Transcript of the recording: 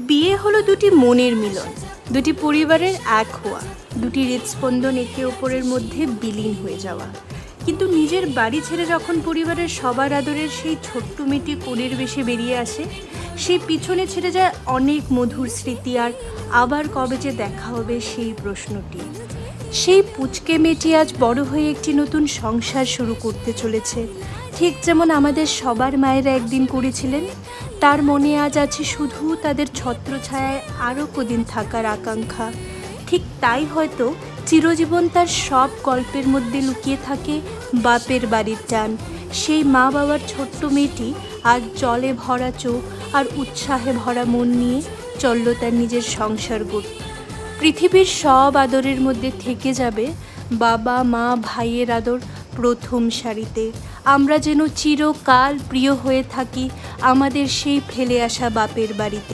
বিয়ে হলো দুটি মনের মিলন, দুটি পরিবারের এক হওয়া, দুটি হৃদস্পন্দন একে অপরের মধ্যে বিলীন হয়ে যাওয়া। কিন্তু নিজের বাড়ি ছেড়ে যখন পরিবারের সবার আদরের সেই ছোট্ট মেয়েটি কোলের বেশে বেরিয়ে আসে, সেই পিছনে ছেড়ে যায় অনেক মধুর স্মৃতি। আর আবার কবে যে দেখা হবে সেই প্রশ্নটি। সেই পুচকে মেয়েটি আজ বড় হয়ে একটি নতুন সংসার শুরু করতে চলেছে, ঠিক যেমন আমাদের সবার মায়েরা একদিন করেছিলেন। তার মনে আজ আছে শুধু তাদের ছত্রছায়ায় আরও কদিন থাকার আকাঙ্ক্ষা। ঠিক তাই হয়তো চিরজীবন তার সব গল্পের মধ্যে লুকিয়ে থাকে বাপের বাড়ির টান। সেই মা বাবার ছোট্ট মেয়েটি আজ জলে ভরা চোখ আর উৎসাহে ভরা মন নিয়ে চলল তার নিজের সংসার গড়তে। পৃথিবীর সব আদরের মধ্যে থেকে যাবে বাবা মা ভাইয়ের আদর প্রথম সারিতে। আমরা যেন চিরকাল প্রিয় হয়ে থাকি আমাদের সেই ফেলে আসা বাপের বাড়িতে।